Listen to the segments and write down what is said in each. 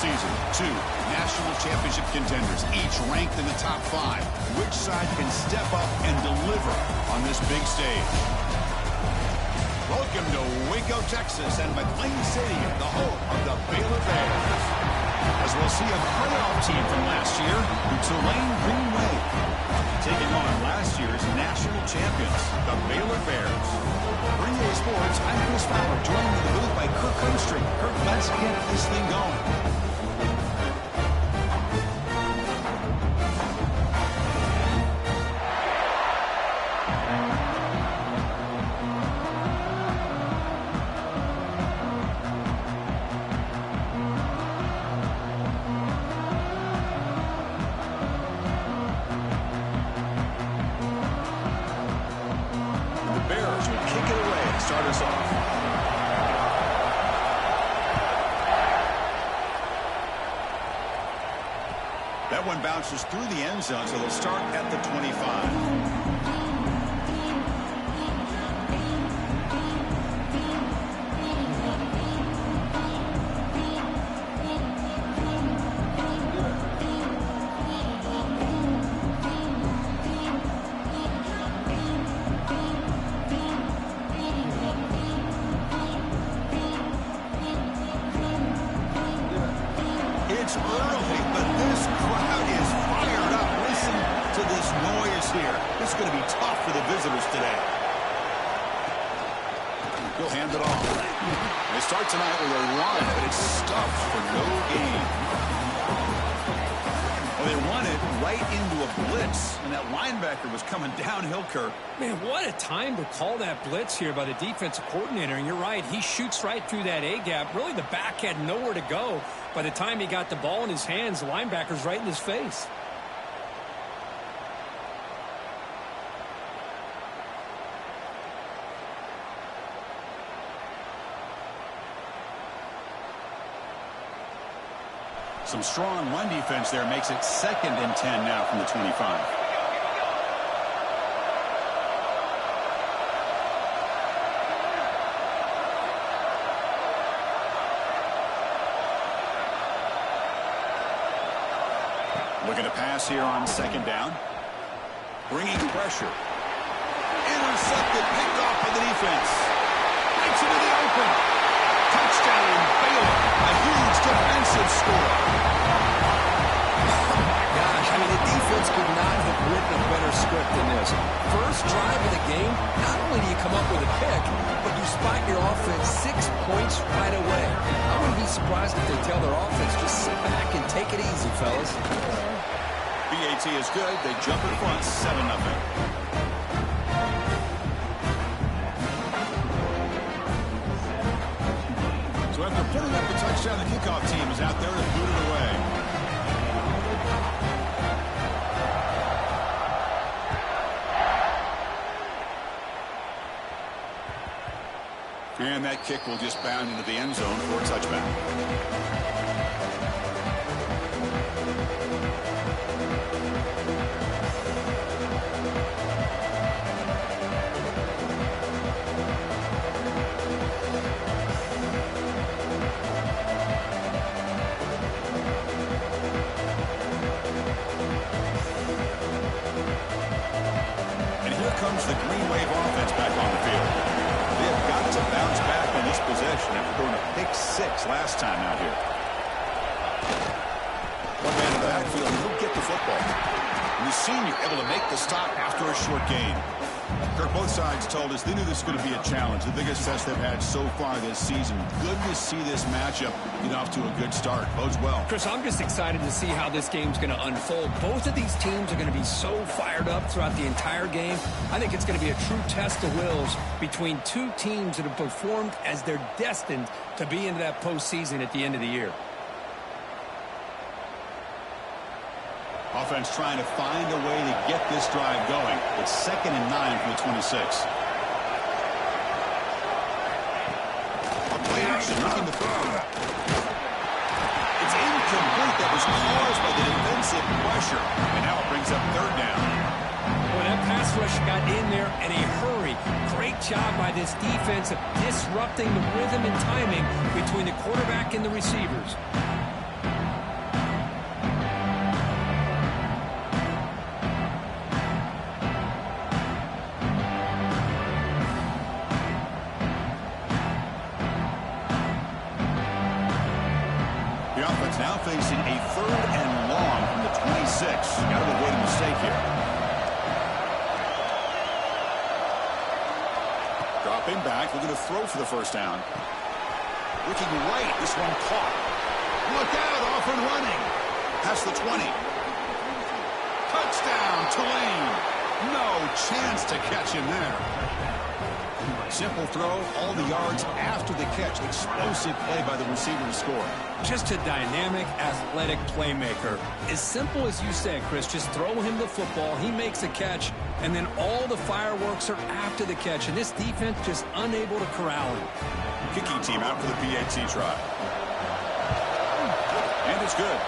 season. Two national championship contenders, each ranked in the top 5. Which side can step up and deliver on this big stage? Welcome to Waco, Texas, and McLean Stadium, the home of the Baylor Bears. As we'll see a playoff team from last year, the Tulane Green Wave, taking on last year's national champions, the Baylor Bears. For EA Sports, I'm Chris Fowler, joined in the booth by Kirk Kunstring. Kirk, let's get this thing going. Start us off. That one bounces through the end zone, so they'll start at the 25. It's early, but this crowd is fired up. Listen to this noise here. This is going to be tough for the visitors today. He'll hand it off. They start tonight with a run, but it's stuffed for no gain. Well, they run it right into a blitz, and that linebacker was coming downhill, Kirk. Man, what a time to call that blitz here by the defensive coordinator. And you're right, he shoots right through that A-gap. Really, the back had nowhere to go. By the time he got the ball in his hands, the linebacker's right in his face. Some strong run defense there makes it 2nd and 10 now from the 25. Looking to pass here on 2nd down. Bringing pressure. Intercepted, picked off by the defense. Breaks into the open. Touchdown, Baylor. A huge defensive score. Oh, my gosh. I mean, the defense could not have written a better script than this. First drive of the game, not only do you come up with a pick, but you spot your offense 6 points right away. I wouldn't be surprised if they tell their offense, just sit back and take it easy, fellas. BAT is good. They jump in front, 7-0. So after putting up a touchdown, the kickoff team is out there to boot it away. And that kick will just bound into the end zone for a touchback. Comes the Green Wave offense back on the field. They have got to bounce back on this possession after throwing a pick 6 last time out here. One man in the backfield, he'll get the football. And the senior able to make the stop after a short gain. Kirk, both sides told us they knew this was going to be a challenge, the biggest test they've had so far this season. Good to see this matchup get off to a good start. Bodes well. Chris, I'm just excited to see how this game's going to unfold. Both of these teams are going to be so fired up throughout the entire game. I think it's going to be a true test of wills between two teams that have performed as they're destined to be into that postseason at the end of the year. Offense trying to find a way to get this drive going. It's 2nd and 9 from the 26. A play action looking to throw. It's incomplete. That was caused by the defensive pressure. And now it brings up 3rd down. Well, that pass rush got in there in a hurry. Great job by this defense of disrupting the rhythm and timing between the quarterback and the receivers. The offense now facing a 3rd and long from the 26. Got to avoid a mistake here. Dropping back, looking to throw for the first down. Looking right, this one caught. Look out, off and running. Past the 20. Touchdown, Tulane. No chance to catch him there. Simple throw, all the yards after the catch. Explosive play by the receiver to score. Just a dynamic, athletic playmaker. As simple as you said, Chris, just throw him the football, he makes a catch, and then all the fireworks are after the catch, and this defense just unable to corral him. Kicking team out for the PAT try. And it's good.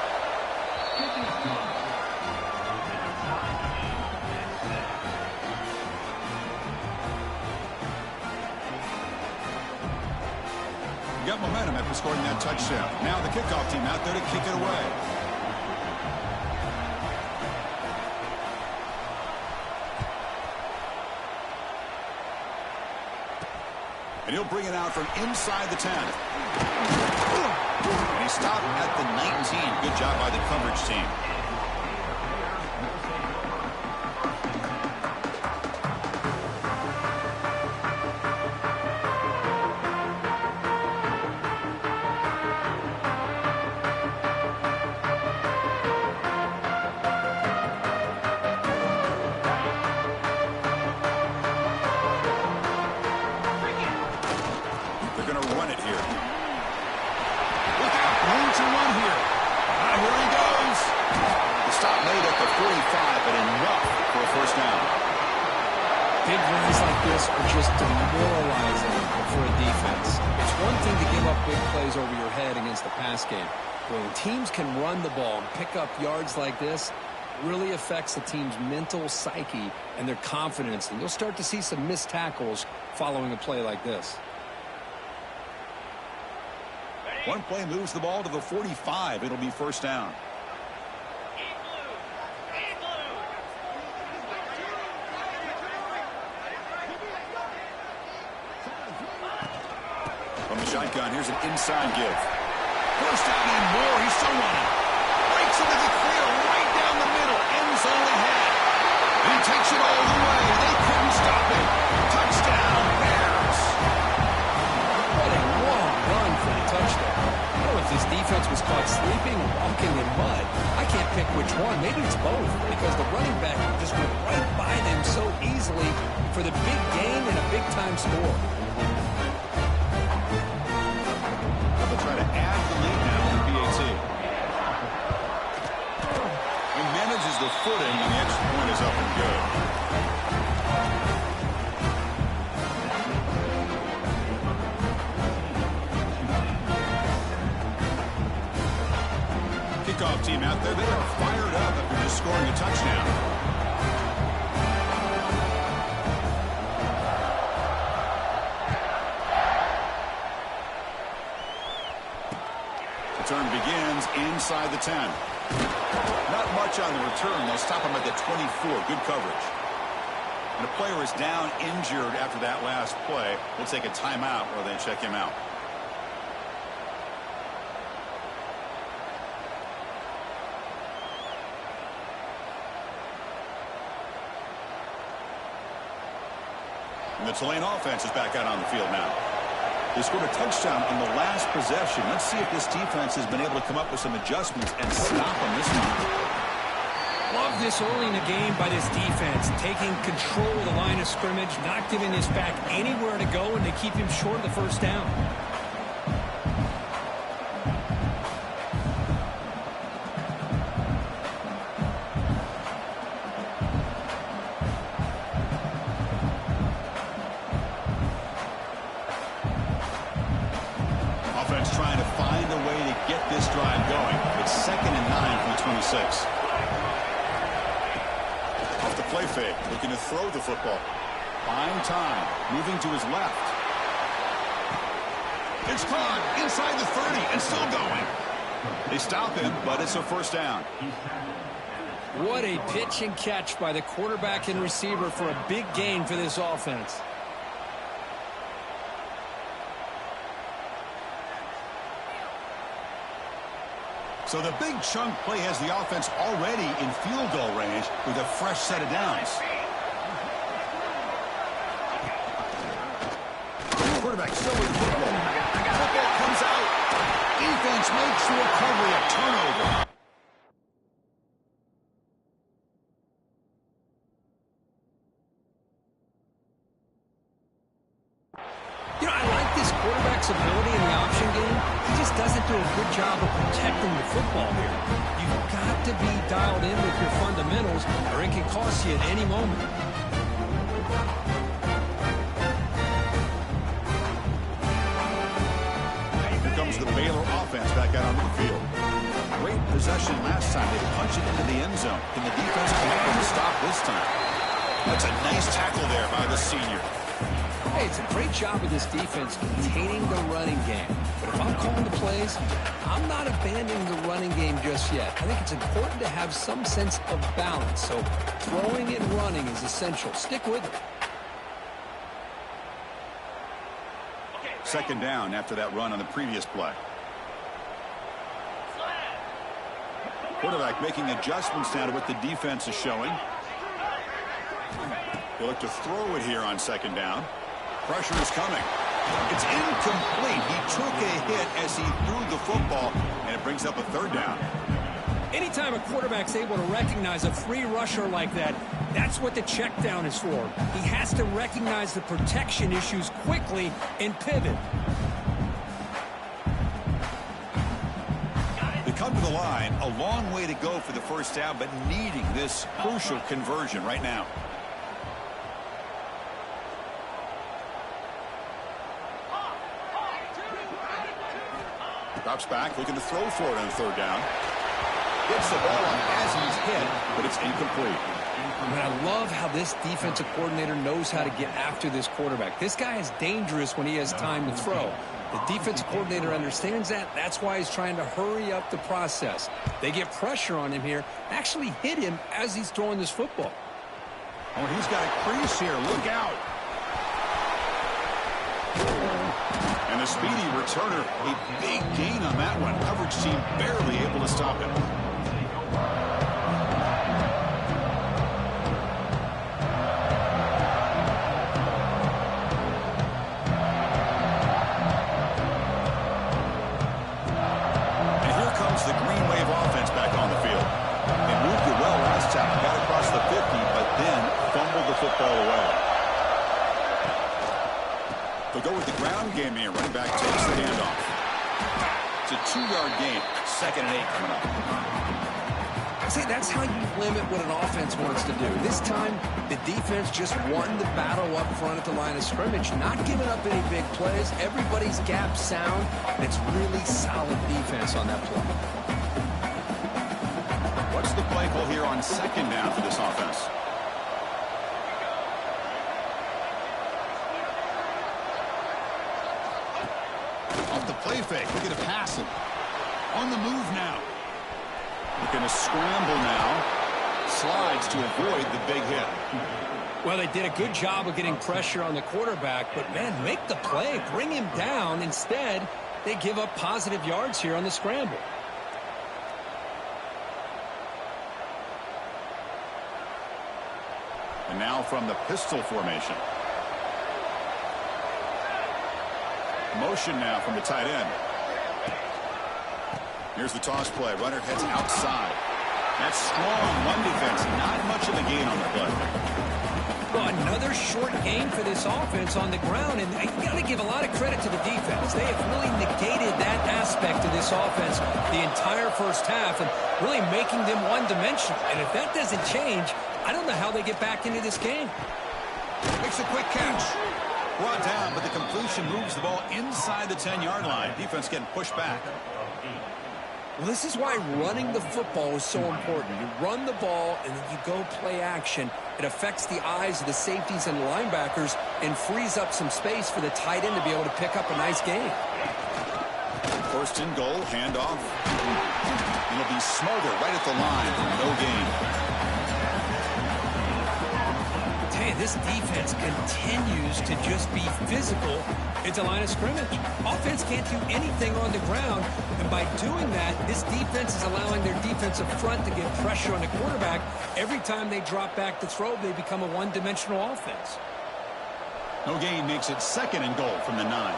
Got momentum after scoring that touchdown. Now the kickoff team out there to kick it away. And he'll bring it out from inside the 10. And he stopped at the 19. Good job by the coverage team. Big runs like this are just demoralizing for a defense. It's one thing to give up big plays over your head against the pass game. But when teams can run the ball and pick up yards like this, it really affects the team's mental psyche and their confidence. And you'll start to see some missed tackles following a play like this. One play moves the ball to the 45. It'll be first down. From the shotgun, here's an inside give. First down and more. He's still running. Breaks into the clear right down the middle. End zone ahead. And he takes it all the way. They couldn't stop it. Touchdown, Bears. What a long run for the touchdown. I don't know if this defense was caught sleeping or walking in mud. I can't pick which one. Maybe it's both, because the running back just went right by them so easily for the big gain and a big-time score. Try to add the lead now to PAT. He manages the footing, and the extra point is up and good. Kickoff team out there, they are fired up after just scoring a touchdown. Return begins inside the 10. Not much on the return. They'll stop him at the 24. Good coverage. And a player is down injured after that last play. We'll take a timeout or they check him out. And the Tulane offense is back out on the field now. They scored a touchdown on the last possession. Let's see if this defense has been able to come up with some adjustments and stop them this time. Love this early in the game by this defense, taking control of the line of scrimmage, not giving his back anywhere to go, and they keep him short of the first down. Trying to find a way to get this drive going. It's 2nd and 9 from the 26. Off the play fake, looking to throw the football. Buying time, moving to his left. It's caught inside the 30 and still going. They stop him, but it's a first down. What a pitch and catch by the quarterback and receiver for a big gain for this offense. So the big chunk play has the offense already in field goal range with a fresh set of downs. Quarterback still with the football. Football comes out. Defense makes the recovery, a turnover. You know, I like this quarterback's ability in the option game. He just doesn't do a good job of protecting the football here. You've got to be dialed in with your fundamentals, or it can cost you at any moment. Here comes the Baylor offense back out onto the field. Great possession last time. They punch it into the end zone. Can the defense come up with a stop this time? That's a nice tackle there by the senior. Hey, it's a great job of this defense containing the running game. But if I'm calling the plays, I'm not abandoning the running game just yet. I think it's important to have some sense of balance. So throwing and running is essential. Stick with it. Second down after that run on the previous play. Quarterback making adjustments now to what the defense is showing. They look to throw it here on second down. Pressure is coming. It's incomplete. He took a hit as he threw the football, and it brings up a third down. Anytime a quarterback's able to recognize a free rusher like that, that's what the check down is for. He has to recognize the protection issues quickly and pivot. They come to the line, a long way to go for the first down, but needing this crucial conversion right now. Drops back, looking to throw for it on third down. Gets the ball on as he's hit, but it's incomplete. And I love how this defensive coordinator knows how to get after this quarterback. This guy is dangerous when he has time to throw. The defensive coordinator understands that. That's why he's trying to hurry up the process. They get pressure on him here, actually hit him as he's throwing this football. Oh, he's got a crease here. Look out. And the speedy returner, a big gain on that one. Coverage team barely able to stop him. And here comes the Green Wave offense back on the field. They moved it well last time, got across the 50, but then fumbled the football away. They'll go with the ground game here. Running back takes the handoff. It's a 2-yard gain. 2nd and 8 coming up. See, that's how you limit what an offense wants to do. This time, the defense just won the battle up front at the line of scrimmage, not giving up any big plays. Everybody's gap sound. It's really solid defense on that play. What's the play call here on second down for this offense? Off the play fake, looking to pass it. On the move now. Looking to scramble now. Slides to avoid the big hit. Well, they did a good job of getting pressure on the quarterback, but, man, make the play. Bring him down. Instead, they give up positive yards here on the scramble. And now from the pistol formation. Motion now from the tight end. Here's the toss play. Runner heads outside. That's strong. One defense. Not much of a gain on the play. Well, another short gain for this offense on the ground, and you got to give a lot of credit to the defense. They have really negated that aspect of this offense the entire first half and really making them one-dimensional. And if that doesn't change, I don't know how they get back into this game. Makes a quick catch. Brought down, but the completion moves the ball inside the 10-yard line. Defense getting pushed back. Well, this is why running the football is so important. You run the ball, and then you go play action. It affects the eyes of the safeties and linebackers and frees up some space for the tight end to be able to pick up a nice gain. First and goal, handoff. It'll be smothered right at the line for no gain. this defense continues to just be physical at the line of scrimmage. Offense can't do anything on the ground, and by doing that, this defense is allowing their defensive front to get pressure on the quarterback. Every time they drop back to throw, they become a one-dimensional offense. No gain makes it 2nd and goal from the 9.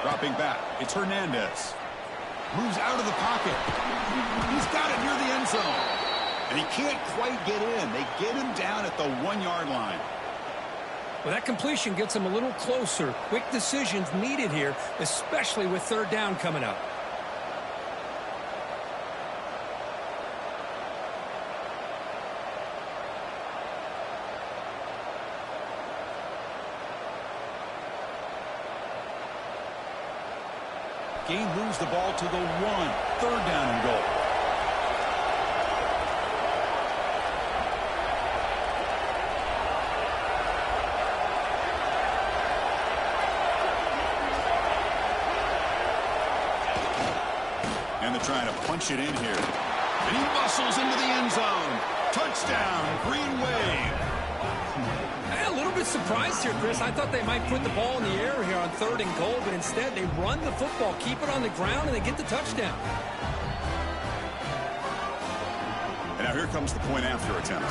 Dropping back, it's Hernandez. Moves out of the pocket. He's got it near the end zone. And he can't quite get in. They get him down at the 1-yard line. Well, that completion gets him a little closer. Quick decisions needed here, especially with 3rd down coming up. Gain moves the ball to the 1. 3rd down and goal. And they're trying to punch it in here. And he muscles into the end zone. Touchdown, Green Wave. A little bit surprised here, Chris. I thought they might put the ball in the air here on 3rd and goal, but instead they run the football, keep it on the ground, and they get the touchdown. And now here comes the point after attempt.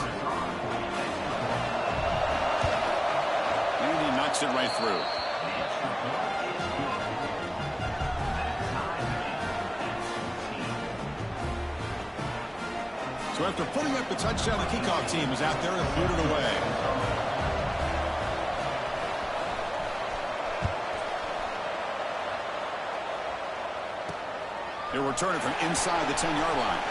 And he knocks it right through. So after putting up the touchdown, the kickoff team is out there and booted away. He'll return it from inside the 10-yard line.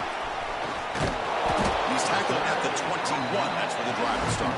He's tackled at the 21. That's where the drive will start.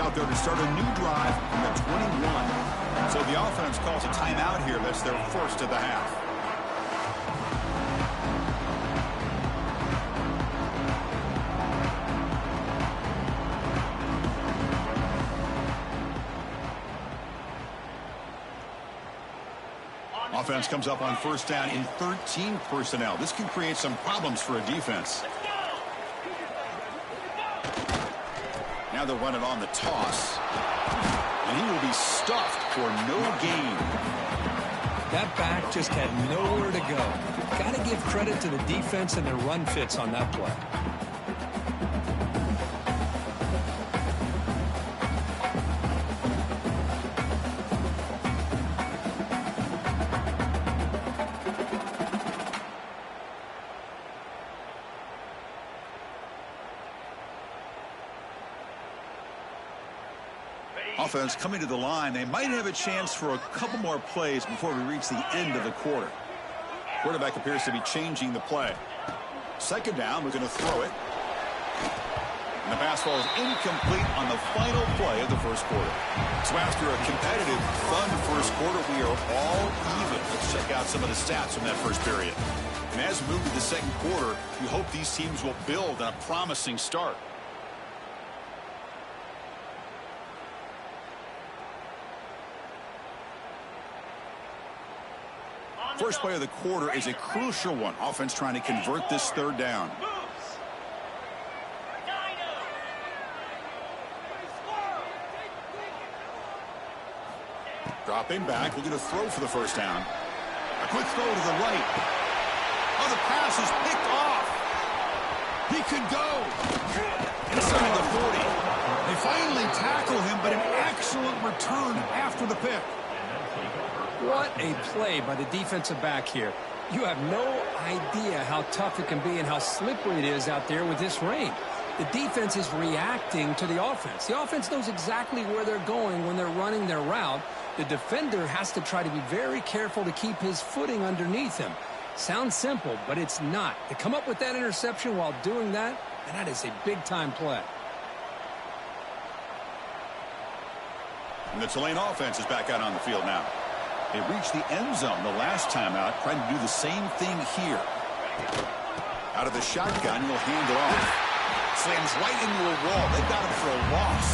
Out there to start a new drive from the 21. So the offense calls a timeout here. That's their first of the half. Offense comes up on 1st down in 13 personnel. This can create some problems for a defense. Now they'll run it on the toss. And he will be stuffed for no gain. That back just had nowhere to go. Got to give credit to the defense and their run fits on that play. Offense coming to the line. They might have a chance for a couple more plays before we reach the end of the quarter. Quarterback appears to be changing the play. 2nd down, we're going to throw it. And the pass ball is incomplete on the final play of the 1st quarter. So after a competitive, fun 1st quarter, we are all even. Let's check out some of the stats from that 1st period. And as we move to the 2nd quarter, we hope these teams will build on a promising start. First play of the quarter is a crucial one. Offense trying to convert this 3rd down. Dropping back, looking to throw for the 1st down. A quick throw to the right. Oh, the pass is picked off. He could go inside the 40. They finally tackle him, but an excellent return after the pick. What a play by the defensive back here. You have no idea how tough it can be and how slippery it is out there with this rain. The defense is reacting to the offense. The offense knows exactly where they're going when they're running their route. The defender has to try to be very careful to keep his footing underneath him. Sounds simple, but it's not. To come up with that interception while doing that, and that is a big-time play. And the Tulane offense is back out on the field now. They reached the end zone the last time out, trying to do the same thing here. Out of the shotgun, he'll hand it off. Slams right into a wall. They got him for a loss.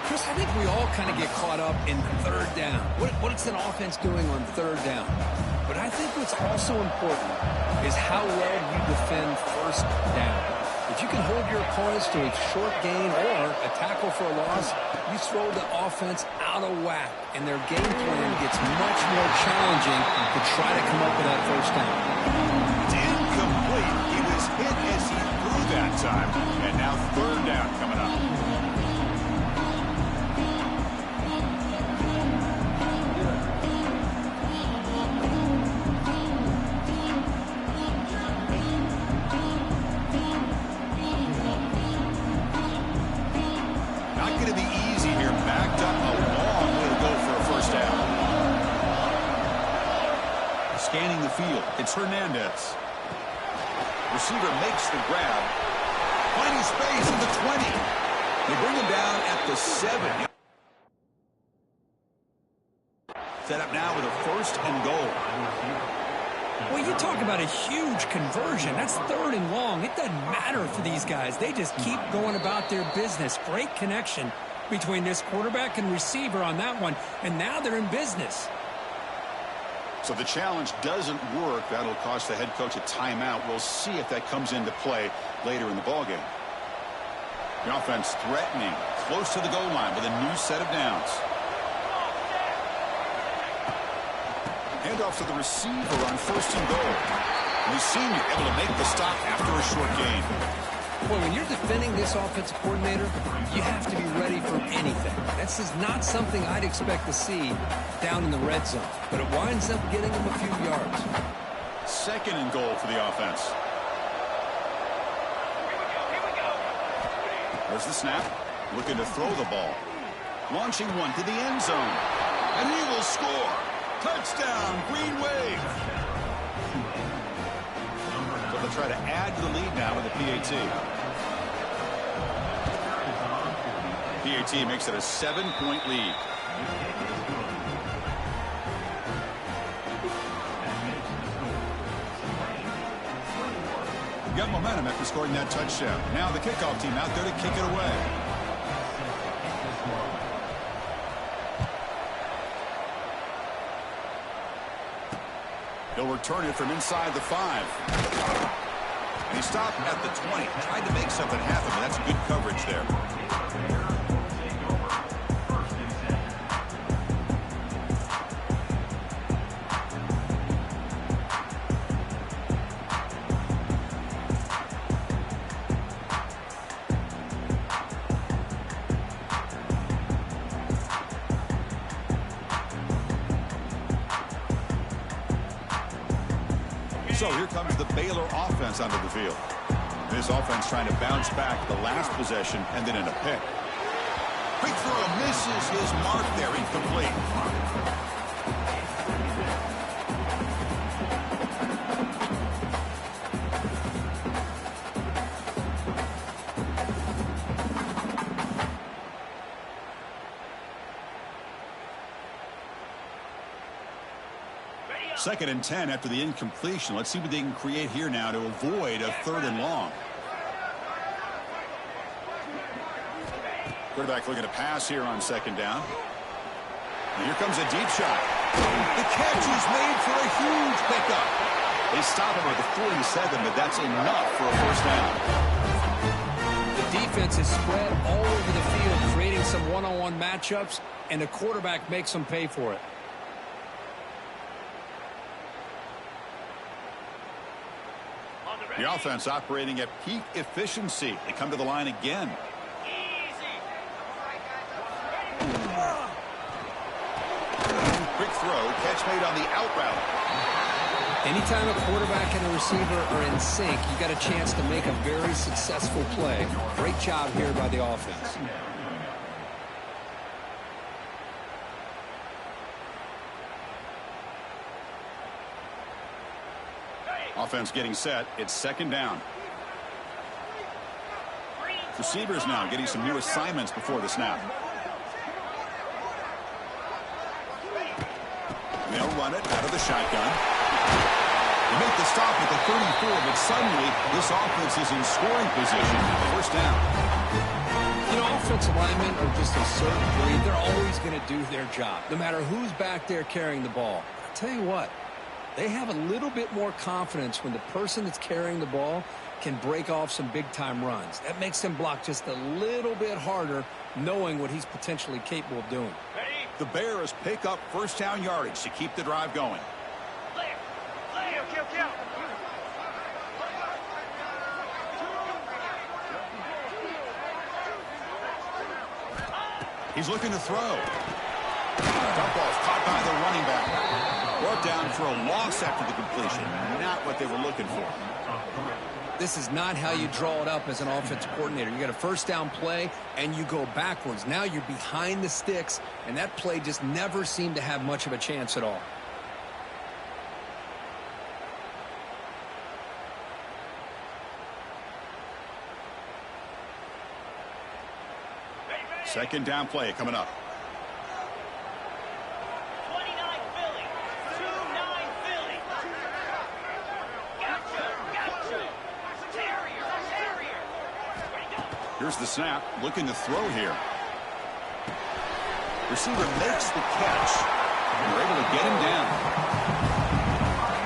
Chris, I think we all kind of get caught up in third down. What's an offense doing on third down? But I think what's also important is how well you defend first down. If you can hold your opponents to a short gain or a tackle for a loss, you throw the offense out of whack, and their game plan gets much more challenging to try to come up with that first down. It's incomplete. He was hit as he threw that time, and now third down coming up. Scanning the field, it's Hernandez. Receiver makes the grab. Finding space at the 20. They bring him down at the 7. Set up now with a first and goal. Well, you talk about a huge conversion. That's third and long. It doesn't matter for these guys. They just keep going about their business. Great connection between this quarterback and receiver on that one, and now they're in business. So the challenge doesn't work. That'll cost the head coach a timeout. We'll see if that comes into play later in the ballgame. The offense threatening, close to the goal line with a new set of downs. Handoff to the receiver on first and goal. And the senior able to make the stop after a short gain. Boy, when you're defending this offensive coordinator, you have to be ready for anything. This is not something I'd expect to see down in the red zone, but it winds up getting him a few yards. Second and goal for the offense. There's the snap. Looking to throw the ball. Launching one to the end zone. And he will score. Touchdown, Green Wave. So they'll try to add to the lead now with the PAT. PAT makes it a 7-point lead. Got momentum after scoring that touchdown. Now the kickoff team out there to kick it away. He'll return it from inside the 5. And he stopped at the 20. Tried to make something happen, but that's good coverage there. So here comes the Baylor offense onto the field. This offense trying to bounce back the last possession and then in a pick. Quick throw misses his mark there, incomplete. Second and 10 after the incompletion. Let's see what they can create here now to avoid a third and long. Quarterback looking to pass here on second down. And here comes a deep shot. The catch is made for a huge pickup. They stop him at the 47, but that's enough for a first down. The defense is spread all over the field, creating some one-on-one matchups, and the quarterback makes them pay for it. The offense operating at peak efficiency. They come to the line again. Quick throw, catch made on the out route. Anytime a quarterback and a receiver are in sync, you got a chance to make a very successful play. Great job here by the offense. Offense getting set. It's second down. Receivers now getting some new assignments before the snap. They'll run it out of the shotgun. They make the stop at the 34, but suddenly this offense is in scoring position. First down. You know, offensive linemen are just a certain breed. They're always going to do their job, no matter who's back there carrying the ball. I'll tell you what, they have a little bit more confidence when the person that's carrying the ball can break off some big-time runs. That makes them block just a little bit harder, knowing what he's potentially capable of doing. The Bears pick up first down yardage to keep the drive going. He's looking to throw. Dump ball's caught by the running back. Brought down for a loss after the completion. Not what they were looking for. This is not how you draw it up as an offensive coordinator. You got a first down play, and you go backwards. Now you're behind the sticks, and that play just never seemed to have much of a chance at all. Second down play coming up. 29 Philly. 2-9 Philly. Gotcha. Terrier. Here's the snap. Looking to throw here. Receiver makes the catch. And they're able to get him down.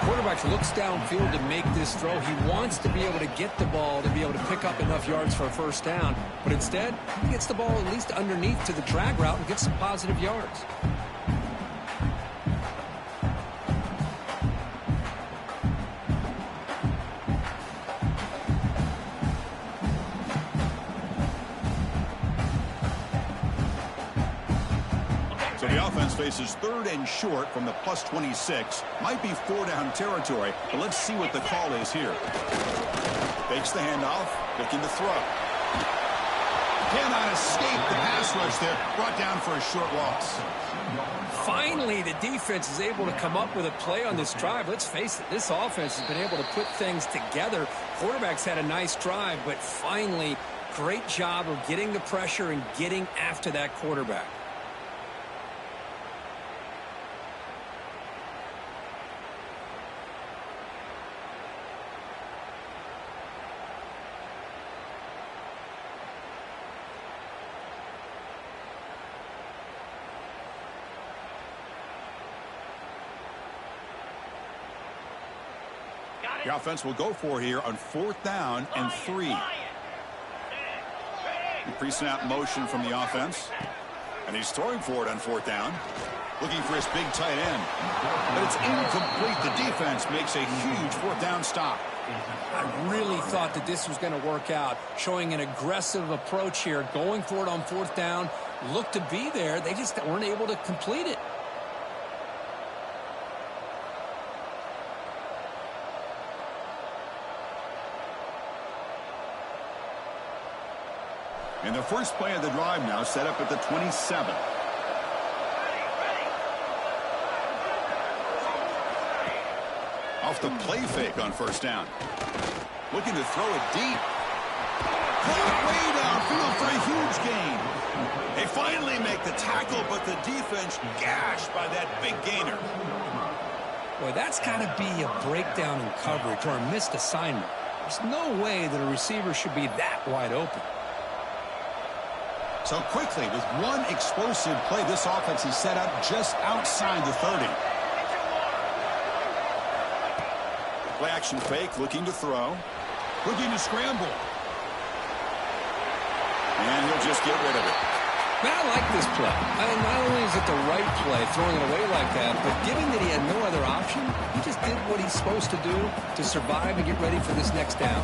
Quarterback looks downfield to make this throw. He wants to be able to get the ball to be able to pick up enough yards for a first down. But instead, he gets the ball at least underneath to the drag route and gets some positive yards. So the offense faces third and short from the plus 26. Might be four-down territory, but let's see what the call is here. Fakes the handoff, looking to throw. Cannot escape the pass rush there. Brought down for a short loss. Finally, the defense is able to come up with a play on this drive. Let's face it, this offense has been able to put things together. Quarterback's had a nice drive, but finally, great job of getting the pressure and getting after that quarterback. The offense will go for here on fourth down and 3. The pre-snap motion from the offense. And he's throwing for it on fourth down. Looking for his big tight end. But it's incomplete. The defense makes a huge fourth down stop. I really thought that this was going to work out, showing an aggressive approach here, going for it on fourth down. Looked to be there. They just weren't able to complete it. And the first play of the drive now set up at the 27. Off the play fake on first down. Looking to throw it deep. Caught way downfield for a huge gain. They finally make the tackle, but the defense gashed by that big gainer. Boy, that's got to be a breakdown in coverage or a missed assignment. There's no way that a receiver should be that wide open. So quickly, with one explosive play, this offense is set up just outside the 30. Play action fake, looking to throw. Looking to scramble. And he'll just get rid of it. Man, I like this play. Not only is it the right play, throwing it away like that, but given that he had no other option, he just did what he's supposed to do to survive and get ready for this next down.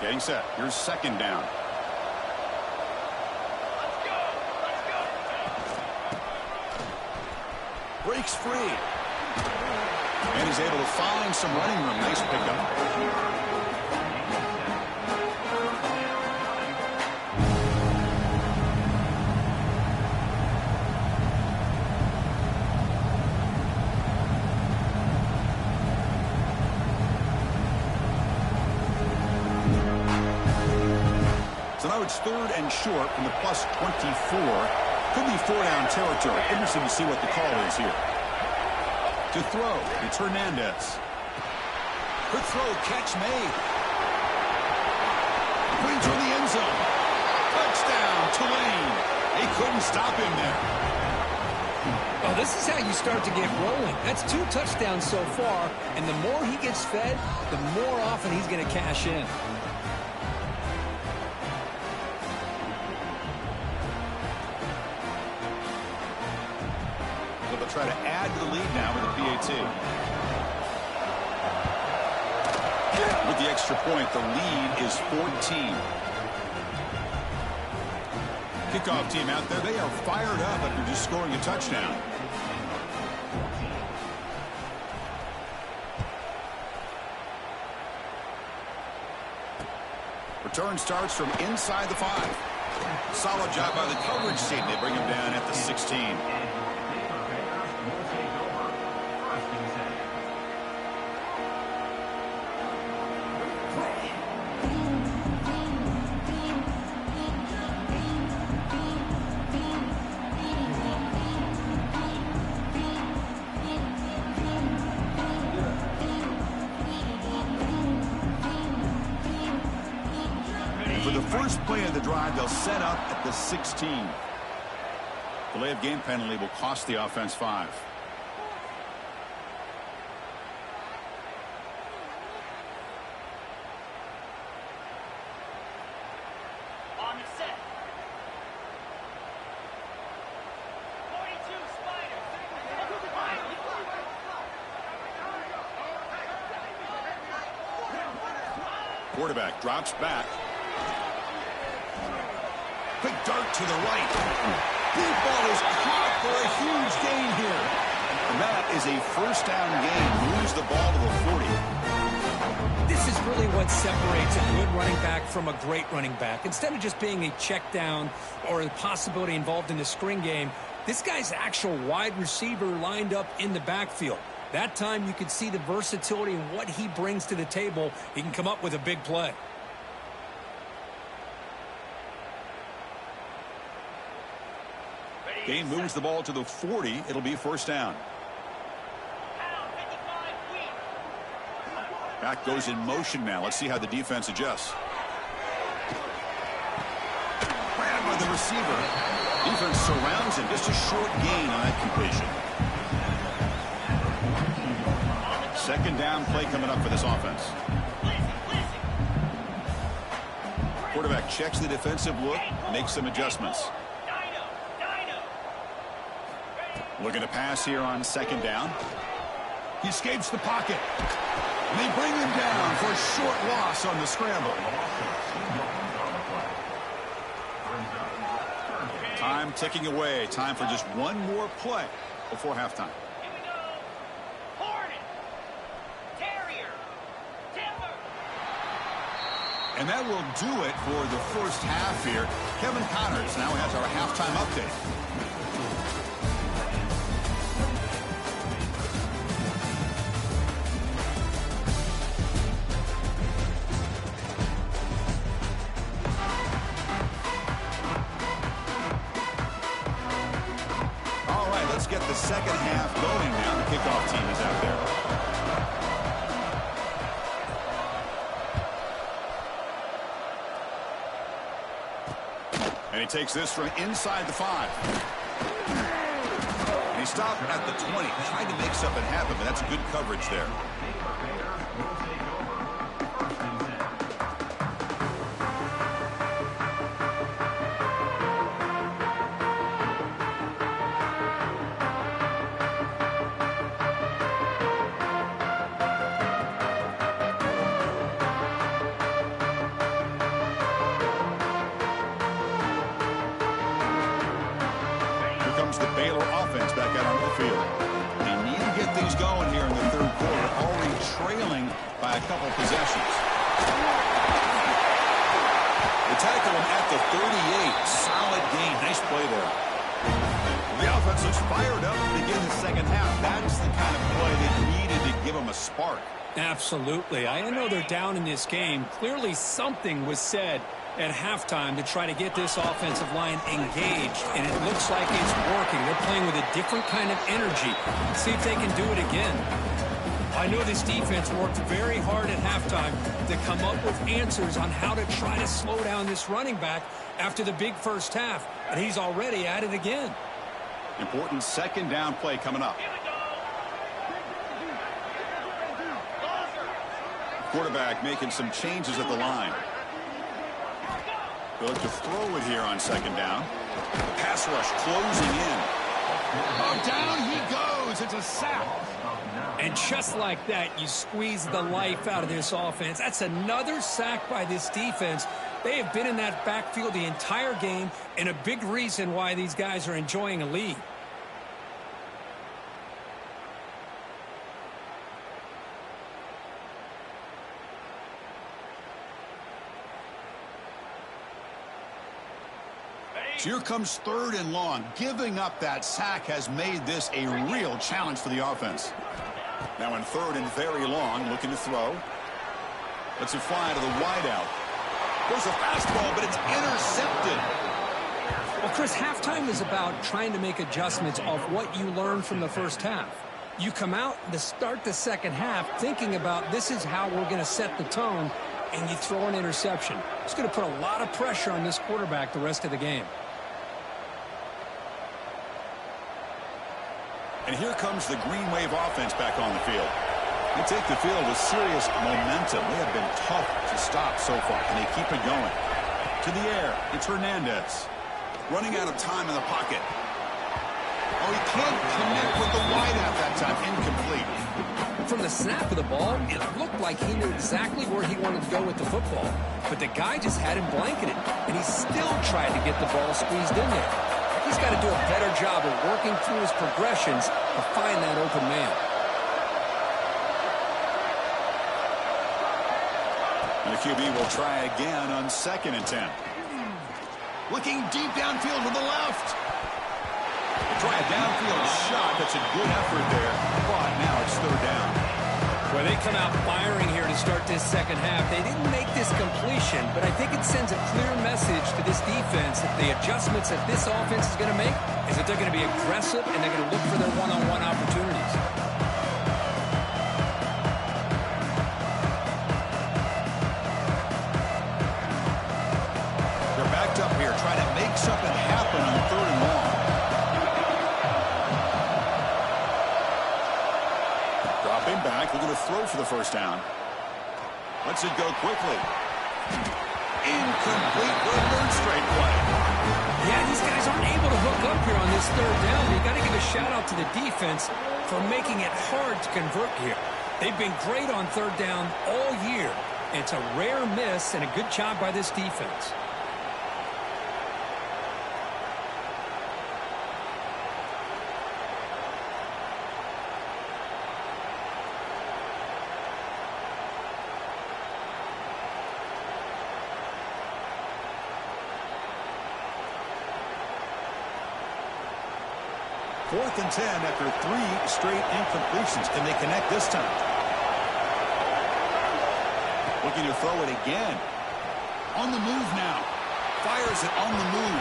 Getting set. Here's second down. Let's go. Let's go. Breaks free. And he's able to find some running room. Nice pickup. So now it's third and short from the plus 24. Could be four-down territory. Interesting to see what the call is here. To throw, it's Hernandez. Good throw, catch made. Brings her in the end zone. Touchdown, Tulane. They couldn't stop him there. Oh, this is how you start to get rolling. That's 2 touchdowns so far, and the more he gets fed, the more often he's going to cash in. Try to add to the lead now with a PAT. With the extra point, the lead is 14. Kickoff team out there, they are fired up after just scoring a touchdown. Return starts from inside the 5. Solid job by the coverage team. They bring him down at the 16. For the first play of the drive, they'll set up at the 16. Delay of game penalty will cost the offense 5. On the set. 42 Spiders. Quarterback drops back. Quick dart to the right. Deep ball is caught for a huge gain here. And that is a first down gain. Moves the ball to the 40. This is really what separates a good running back from a great running back. Instead of just being a check down or a possibility involved in the screen game, this guy's actual wide receiver lined up in the backfield. That time you could see the versatility and what he brings to the table. He can come up with a big play. Gain moves the ball to the 40. It'll be first down. Pound 55 feet. Back goes in motion now. Let's see how the defense adjusts. Grabbed by the receiver. Defense surrounds him. Just a short gain on that completion. Second down play coming up for this offense. Quarterback checks the defensive look, makes some adjustments. Looking to pass here on second down. He escapes the pocket. And they bring him down for a short loss on the scramble. Time ticking away. Time for just one more play before halftime. Here we go. Hornet. Terrier. Timber. And that will do it for the first half here. Kevin Connors now has our halftime update. Get the second half going now. The kickoff team is out there. And he takes this from inside the 5. And he stopped at the 20. Tried to make something happen, but that's good coverage there. comes the Baylor offense back out onto the field. They need to get things going here in the third quarter, already trailing by a couple possessions. They tackle him at the 38. Solid gain. Nice play there. The offense looks fired up to begin the second half. That's the kind of play they needed to give them a spark. Absolutely. I know they're down in this game. Clearly something was said at halftime to try to get this offensive line engaged, and it looks like it's working. They're playing with a different kind of energy. Let's see if they can do it again. I know this defense worked very hard at halftime to come up with answers on how to try to slow down this running back after the big first half, and he's already at it again. Important second down play coming up. Quarterback making some changes at the line. They'll look to throw it here on second down. The pass rush closing in. Oh, down he goes. It's a sack. And just like that, you squeeze the life out of this offense. That's another sack by this defense. They have been in that backfield the entire game, and a big reason why these guys are enjoying a lead. Here comes third and long. Giving up that sack has made this a real challenge for the offense. Now in third and very long, looking to throw. Lets it fly to the wideout. There's a fastball, but it's intercepted. Well, Chris, halftime is about trying to make adjustments off what you learned from the first half. You come out to start the second half thinking about this is how we're going to set the tone, and you throw an interception. It's going to put a lot of pressure on this quarterback the rest of the game. And here comes the Green Wave offense back on the field. They take the field with serious momentum. They have been tough to stop so far, and they keep it going. To the air, it's Hernandez. Running out of time in the pocket. Oh, he can't connect with the wideout that time. Incomplete. From the snap of the ball, it looked like he knew exactly where he wanted to go with the football. But the guy just had him blanketed, and he still tried to get the ball squeezed in there. He's got to do a better job of working through his progressions to find that open man. And the QB will try again on 2nd and 10. Looking deep downfield to the left. They try a downfield shot. That's a good effort there. But now it's third down. Well, they come out firing here to start this second half. They didn't make this completion, but I think it sends a clear message to this defense that the adjustments that this offense is going to make is that they're going to be aggressive and they're going to look for their one-on-one opportunities. They're backed up here, trying to make something happen on third and long. Dropping back, looking to throw for the first down. Lets it go quickly. Incomplete for a third straight play. Yeah, these guys aren't able to hook up here on this third down. You got to give a shout out to the defense for making it hard to convert here. They've been great on third down all year. It's a rare miss and a good job by this defense. Fourth and 10 after 3 straight incompletions. Can they connect this time? Looking to throw it again. On the move now. Fires it on the move.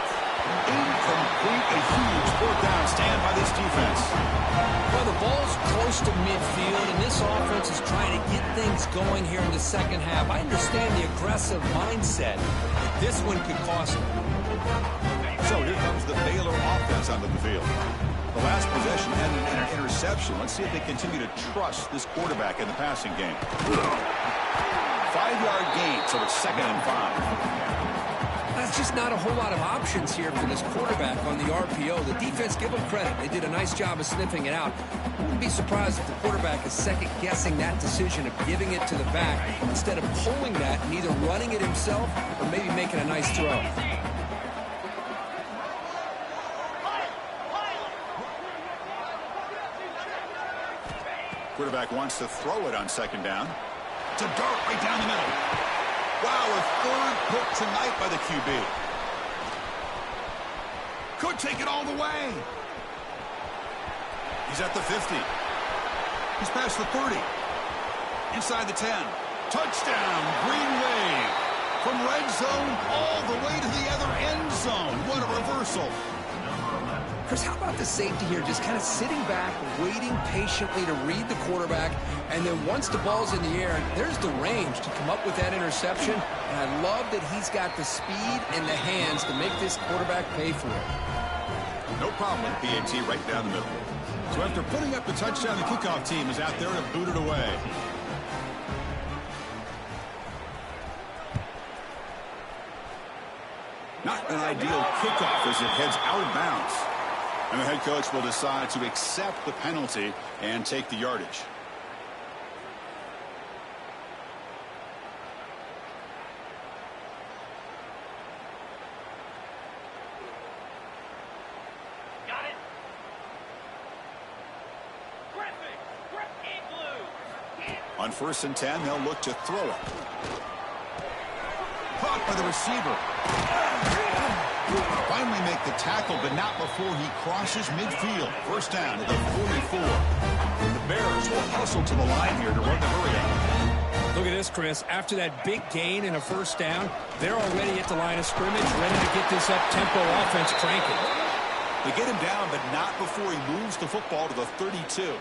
Incomplete. A huge fourth down stand by this defense. Well, the ball's close to midfield, and this offense is trying to get things going here in the second half. I understand the aggressive mindset, but this one could cost them. So here comes the Baylor offense onto the field. The last possession ended in an interception. Let's see if they continue to trust this quarterback in the passing game. 5-yard gain, so it's 2nd and 5. That's just not a whole lot of options here for this quarterback on the RPO. The defense, give them credit. They did a nice job of sniffing it out. I wouldn't be surprised if the quarterback is second-guessing that decision of giving it to the back instead of pulling that and either running it himself or maybe making a nice throw. Quarterback wants to throw it on second down. It's a dart right down the middle. Wow, a third pick tonight by the QB. Could take it all the way. He's at the 50. He's past the 30. Inside the 10. Touchdown, Green Wave. From red zone all the way to the other end zone. What a reversal. Chris, how about the safety here? Just kind of sitting back, waiting patiently to read the quarterback, and then once the ball's in the air, there's the range to come up with that interception. And I love that he's got the speed and the hands to make this quarterback pay for it. No problem with PAT right down the middle. So after putting up the touchdown, the kickoff team is out there to boot it away. Not an ideal kickoff as it heads out of bounds. And the head coach will decide to accept the penalty and take the yardage. Got it. Griffin. In blue. On 1st and 10, they'll look to throw it. Caught by the receiver. Finally make the tackle, but not before he crosses midfield. First down at the 44. The Bears will hustle to the line here to run the hurry up. Look at this, Chris. After that big gain and a first down, they're already at the line of scrimmage, ready to get this up-tempo offense cranking. They get him down, but not before he moves the football to the 32.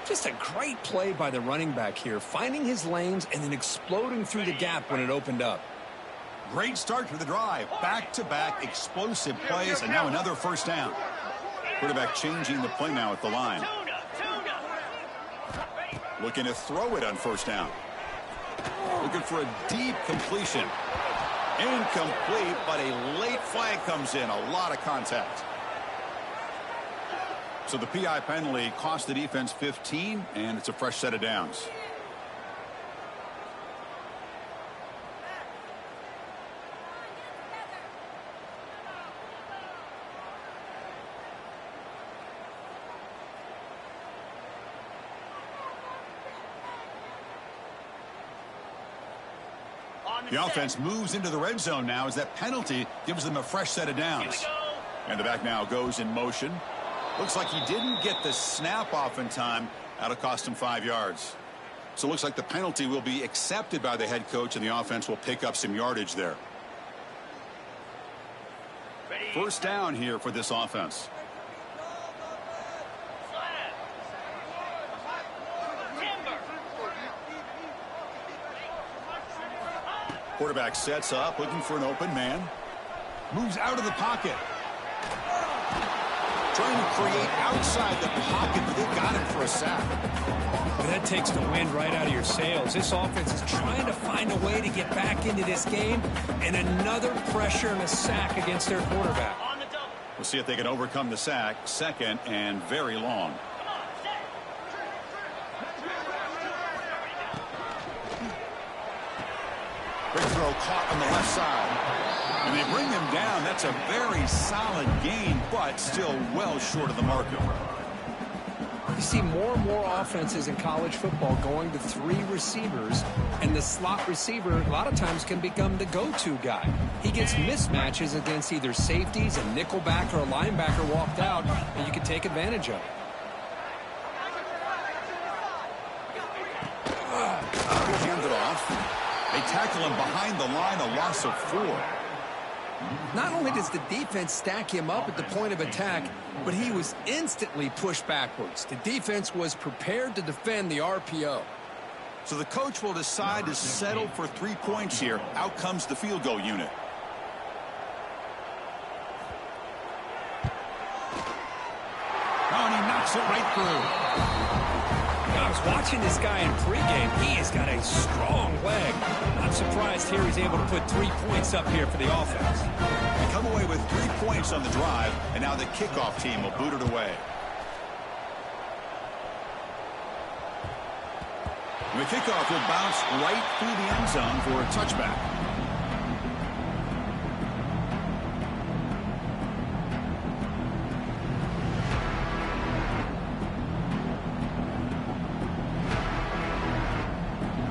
Just a great play by the running back here, finding his lanes and then exploding through the gap when it opened up. Great start to the drive. Back-to-back explosive plays, and now another first down. Quarterback changing the play now at the line. Looking to throw it on first down. Looking for a deep completion. Incomplete, but a late flag comes in. A lot of contact. So the PI penalty cost the defense 15, and it's a fresh set of downs. The offense moves into the red zone now as that penalty gives them a fresh set of downs. And the back now goes in motion. Looks like he didn't get the snap off in time. That'll cost him 5 yards. So it looks like the penalty will be accepted by the head coach, and the offense will pick up some yardage there. First down here for this offense. Quarterback sets up, looking for an open man. Moves out of the pocket. Trying to create outside the pocket, but they've got him for a sack. Well, that takes the wind right out of your sails. This offense is trying to find a way to get back into this game, and another pressure and a sack against their quarterback. We'll see if they can overcome the sack. Second and very long. Big throw caught on the left side. And they bring him down. That's a very solid gain, but still well short of the marker. You see more and more offenses in college football going to 3 receivers, and the slot receiver a lot of times can become the go-to guy. He gets mismatches against either safeties, a nickelback, or a linebacker walked out, and you can take advantage of it. Hand it off. They tackle him behind the line, a loss of 4. Not only does the defense stack him up at the point of attack, but he was instantly pushed backwards. The defense was prepared to defend the RPO. So the coach will decide to settle for 3 points here. Out comes the field goal unit. Oh, and he knocks it right through. I was watching this guy in pregame. He has got a strong leg. I'm surprised here he's able to put 3 points up here for the offense. They come away with 3 points on the drive, and now the kickoff team will boot it away. And the kickoff will bounce right through the end zone for a touchback.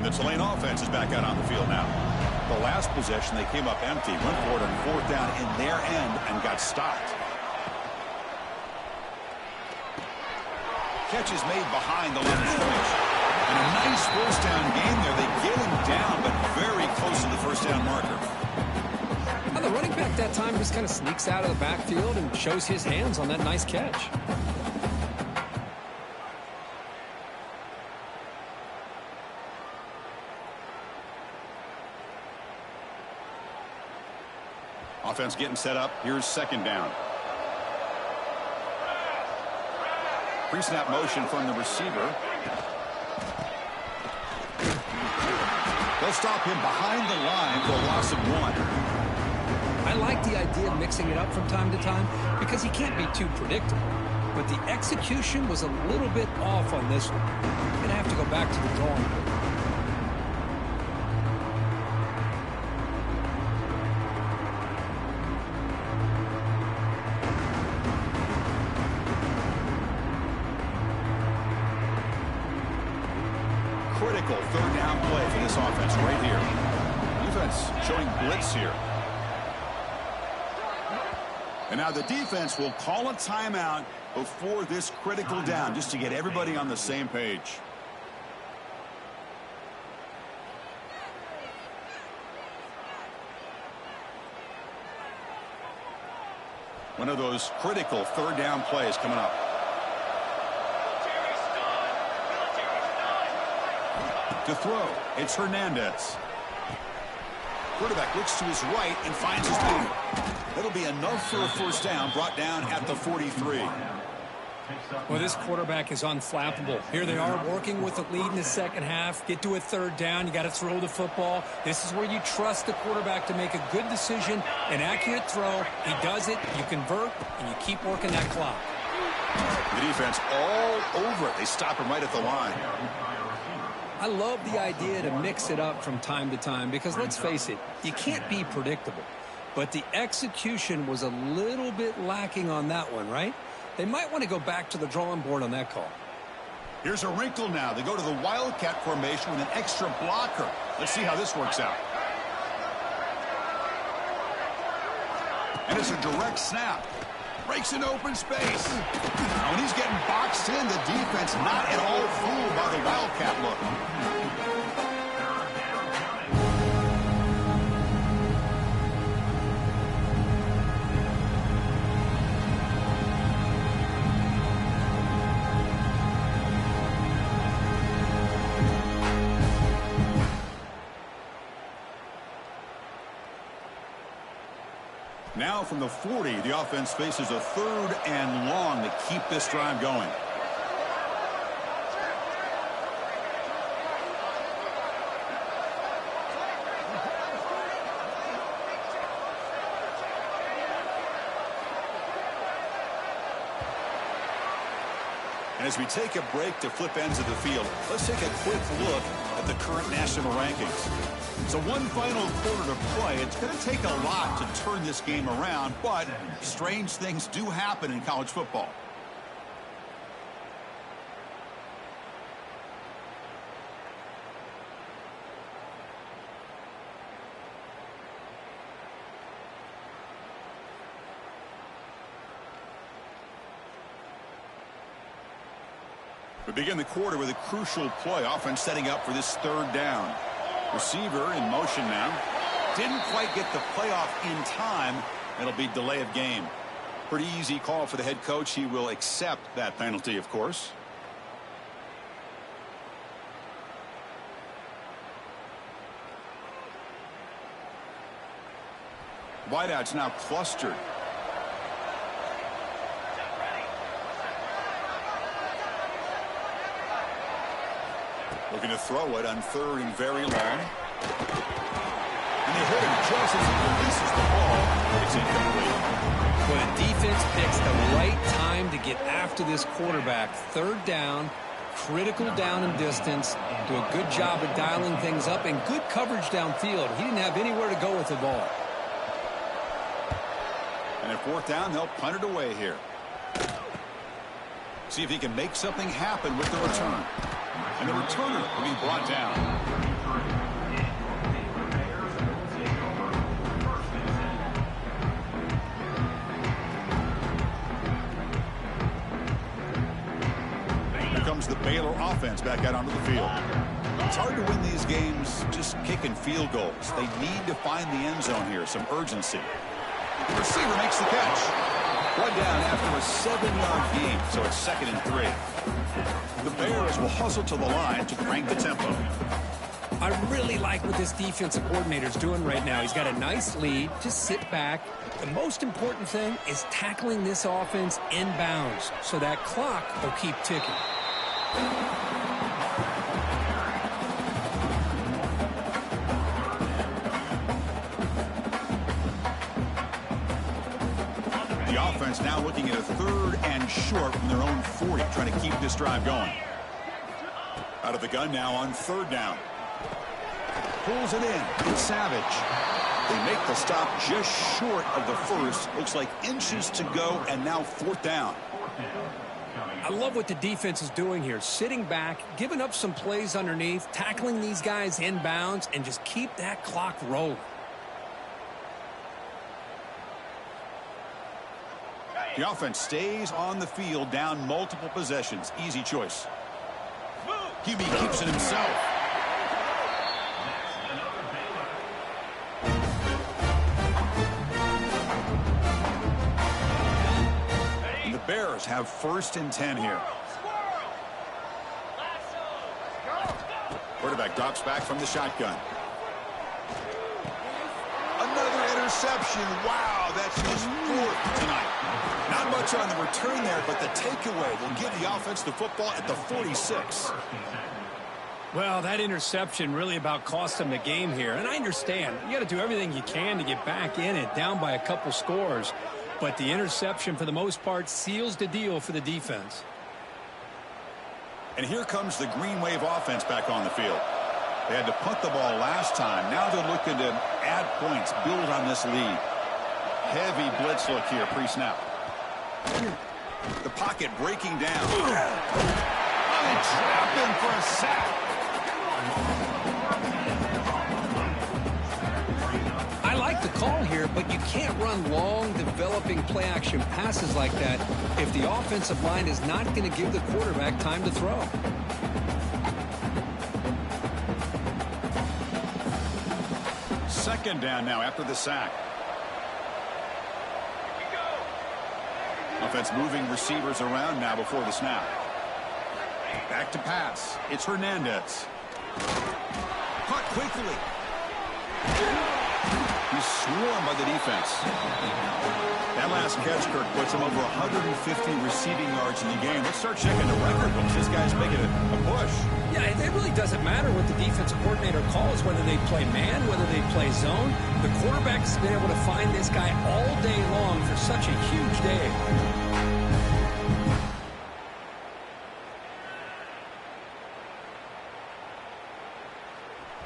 And the Tulane offense is back out on the field now. The last possession, they came up empty, went for it on fourth down in their end, and got stopped. Catch is made behind the line of scrimmage. And a nice first down game there. They get him down, but very close to the first down marker. Now, the running back that time just kind of sneaks out of the backfield and shows his hands on that nice catch. Offense getting set up. Here's second down. Pre-snap motion from the receiver. They'll stop him behind the line for a loss of 1. I like the idea of mixing it up from time to time because he can't be too predictable. But the execution was a little bit off on this one. Going to have to go back to the drawing board. Critical third down play for this offense right here. Defense showing blitz here. And now the defense will call a timeout before this critical down just to get everybody on the same page. One of those critical third down plays coming up. To throw, it's Hernandez. Quarterback looks to his right and finds his man. That'll be enough for a first down, brought down at the 43. Well, this quarterback is unflappable. Here they are working with a lead in the second half. Get to a third down. You got to throw the football. This is where you trust the quarterback to make a good decision, an accurate throw. He does it, you convert, and you keep working that clock. The defense all over it. They stop him right at the line. I love the idea to mix it up from time to time because, let's face it, you can't be predictable. But the execution was a little bit lacking on that one, right? They might want to go back to the drawing board on that call. Here's a wrinkle now. They go to the Wildcat formation with an extra blocker. Let's see how this works out. And it's a direct snap. Breaks an open space. Now, when he's getting boxed in, the defense not at all fooled by the Wildcat look. Now from the 40, the offense faces a third and long to keep this drive going. And as we take a break to flip ends of the field, let's take a quick look at the current national rankings. So one final quarter to play. It's going to take a lot to turn this game around, but strange things do happen in college football. We begin the quarter with a crucial play. Offense setting up for this third down. Receiver in motion now. Didn't quite get the playoff in time. It'll be delay of game. Pretty easy call for the head coach. He will accept that penalty, of course. Wideouts now clustered. Looking to throw it on third and very long. And they hit him just as he releases the ball. It's incomplete. Well, the defense picks the right time to get after this quarterback. Third down, critical down and distance. Do a good job of dialing things up and good coverage downfield. He didn't have anywhere to go with the ball. And at fourth down, they'll punt it away here. See if he can make something happen with the return. And the returner will be brought down. Here comes the Baylor offense back out onto the field. It's hard to win these games just kicking field goals. They need to find the end zone here, some urgency. The receiver makes the catch. One down after a 7-yard gain, so it's 2nd and 3. The Bears will hustle to the line to crank the tempo. I really like what this defensive coordinator is doing right now. He's got a nice lead. Just sit back. The most important thing is tackling this offense inbounds so that clock will keep ticking. The offense now looking at a 3rd and short from their own 40, trying to keep this drive going. Out of the gun now on 3rd down. Pulls it in. It's Savage. They make the stop just short of the first. Looks like inches to go, and now 4th down. I love what the defense is doing here. Sitting back, giving up some plays underneath, tackling these guys inbounds, and just keep that clock rolling. The offense stays on the field, down multiple possessions. Easy choice. QB keeps it himself. And the Bears have 1st and 10 here. Quarterback drops back from the shotgun. Another interception. Wow, that's his 4th tonight. Not much on the return there, but the takeaway will give the offense the football at the 46. Well, that interception really about cost them the game here. And I understand. You got to do everything you can to get back in it, down by a couple scores. But the interception, for the most part, seals the deal for the defense. And here comes the Green Wave offense back on the field. They had to punt the ball last time. Now they're looking to add points, build on this lead. Heavy blitz look here, pre-snap. The pocket breaking down. And trapped in for a sack. I like the call here, but you can't run long, developing play-action passes like that if the offensive line is not going to give the quarterback time to throw. Second down now after the sack. Offense moving receivers around now before the snap. Back to pass. It's Hernandez. Caught quickly. He's swarmed by the defense. That last catch, Kirk, puts him over 150 receiving yards in the game. Let's start checking the record books. This guy's making a push. Yeah, it really doesn't matter what the defensive coordinator calls, whether they play man, whether they play zone. The quarterback's been able to find this guy all day long for such a huge day.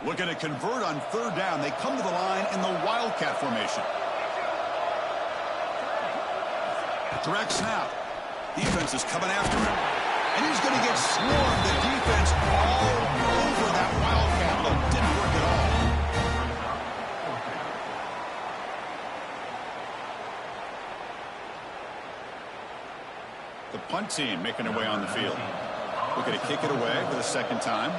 Looking to convert on 3rd down. They come to the line in the Wildcat formation. Direct snap. Defense is coming after him. And he's going to get swarmed. The defense all over that Wildcat look. Didn't work at all. The punt team making their way on the field. Looking to kick it away for the 2nd time.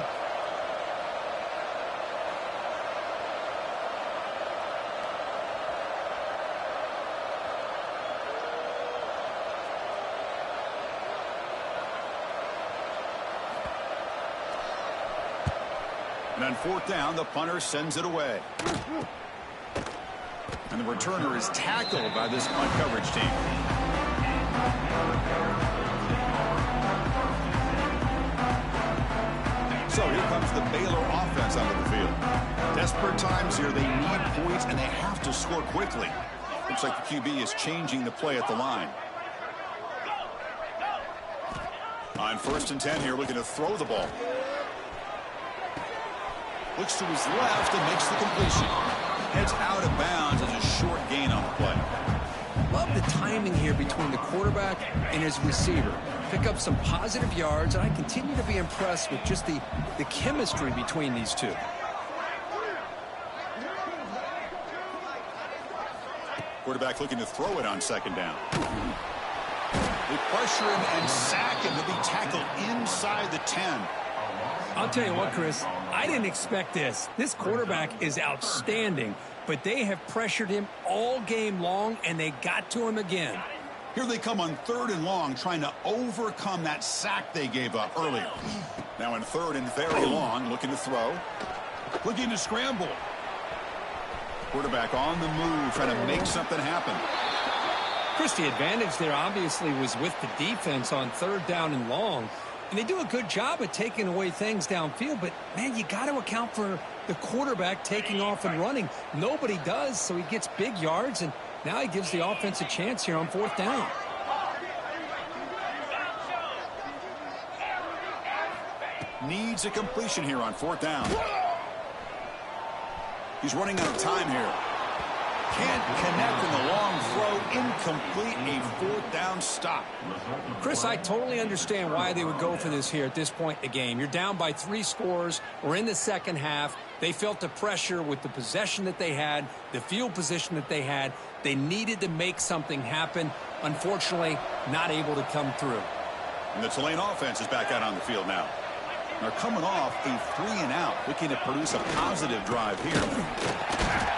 And on 4th down, the punter sends it away. And the returner is tackled by this punt coverage team. So here comes the Baylor offense onto the field. Desperate times here. They need points, and they have to score quickly. Looks like the QB is changing the play at the line. On 1st and 10 here, looking to throw the ball. Looks to his left and makes the completion. Heads out of bounds as a short gain on the play. Love the timing here between the quarterback and his receiver. Pick up some positive yards, and I continue to be impressed with just the chemistry between these two. Quarterback looking to throw it on second down. They pressure him and sack him. He'll be tackled inside the 10. I'll tell you what, Chris, I didn't expect this. This quarterback is outstanding, but they have pressured him all game long, and they got to him again. Here they come on 3rd and long, trying to overcome that sack they gave up earlier. Now in 3rd and very long, looking to throw. Looking to scramble. Quarterback on the move, trying to make something happen. Chris, the advantage there obviously was with the defense on 3rd down and long. And they do a good job at taking away things downfield, but, man, you got to account for the quarterback taking off and running. Nobody does, so he gets big yards, and now he gives the offense a chance here on 4th down. Needs a completion here on 4th down. He's running out of time here. Can't connect in the long throw. Incomplete. A 4th down stop. Chris, I totally understand why they would go for this here at this point in the game. You're down by 3 scores. We're in the second half. They felt the pressure with the possession that they had, the field position that they had. They needed to make something happen. Unfortunately, not able to come through. And the Tulane offense is back out on the field now. They're coming off a 3-and-out, looking to produce a positive drive here.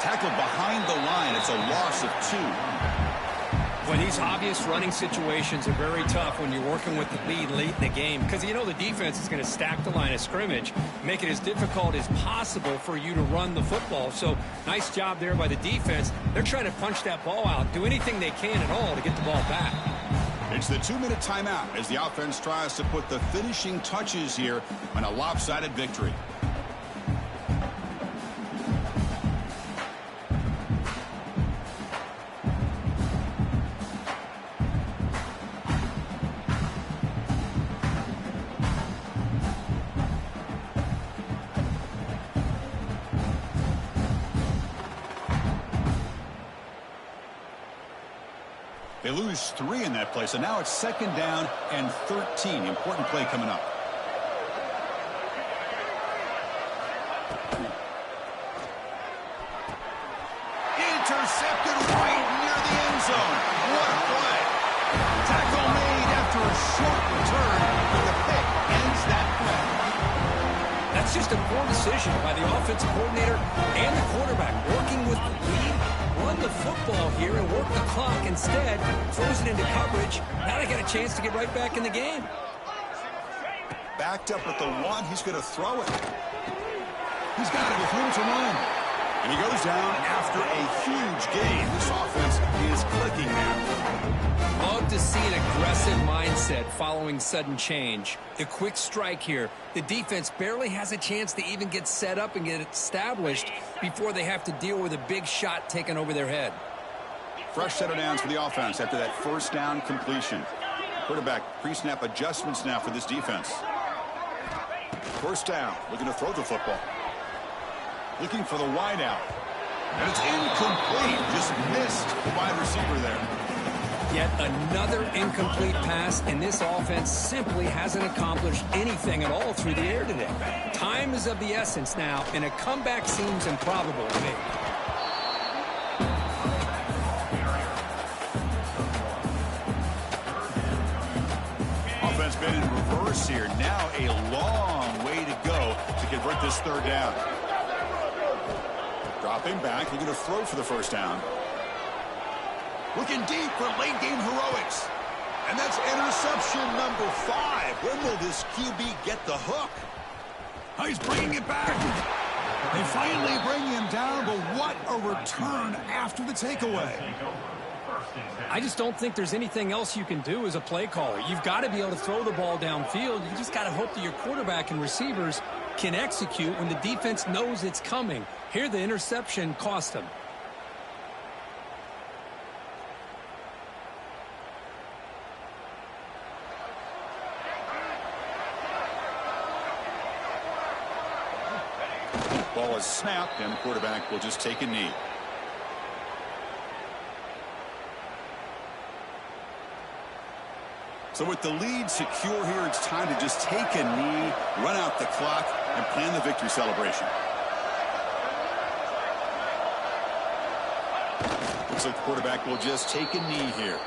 Tackled behind the line. It's a loss of 2. Well, these obvious running situations are very tough when you're working with the lead late in the game, because you know the defense is going to stack the line of scrimmage, make it as difficult as possible for you to run the football. So nice job there by the defense. They're trying to punch that ball out, do anything they can at all to get the ball back. It's the 2-minute timeout as the offense tries to put the finishing touches here on a lopsided victory. They lose 3 in that play, so now it's 2nd down and 13. Important play coming up. Intercepted right near the end zone. What a play. Tackle made after a short return, and the pick ends that play. That's just a poor decision by the offensive coordinator and the quarterback, working with the lead. Run the football here and work the clock. Instead, throws it into coverage. Now they got a chance to get right back in the game. Backed up at the 1. He's going to throw it. He's got it with room to run. And he goes down after a huge gain. This offense is clicking now. Love to see an aggressive mindset following sudden change. The quick strike here. The defense barely has a chance to even get set up and get established before they have to deal with a big shot taken over their head. Fresh set of downs for the offense after that 1st down completion. Quarterback pre-snap adjustments now for this defense. 1st down, looking to throw the football. Looking for the wide out. And it's incomplete. Just missed the wide receiver there. Yet another incomplete pass, and this offense simply hasn't accomplished anything at all through the air today. Time is of the essence now, and a comeback seems improbable to me. Offense been in reverse here. Now a long way to go to convert this 3rd down. Dropping back, looking to throw for the 1st down. Looking deep for late game heroics. And that's interception number 5. When will this QB get the hook? Oh, he's bringing it back. They finally bring him down, but what a return after the takeaway. I just don't think there's anything else you can do as a play caller. You've got to be able to throw the ball downfield. You just got to hope that your quarterback and receivers can execute when the defense knows it's coming. Here, the interception cost them. Ball is snapped, and the quarterback will just take a knee. So with the lead secure here, it's time to just take a knee, run out the clock, and plan the victory celebration. Looks like the quarterback will just take a knee here.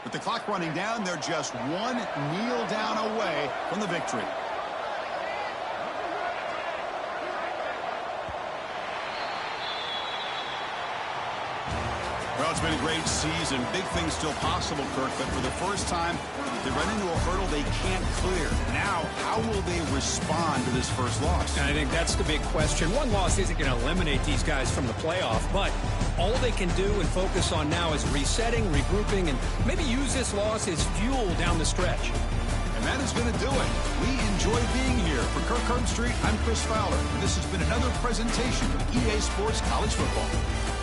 With the clock running down, they're just one kneel down away from the victory. Well, it's been a great season. Big things still possible, Kirk, but for the first time, they run into a hurdle they can't clear. Now, how will they respond to this first loss? And I think that's the big question. One loss isn't going to eliminate these guys from the playoff, but all they can do and focus on now is resetting, regrouping, and maybe use this loss as fuel down the stretch. And that is going to do it. We enjoy being here. For Kirk Herbstreit, I'm Chris Fowler, and this has been another presentation of EA Sports College Football.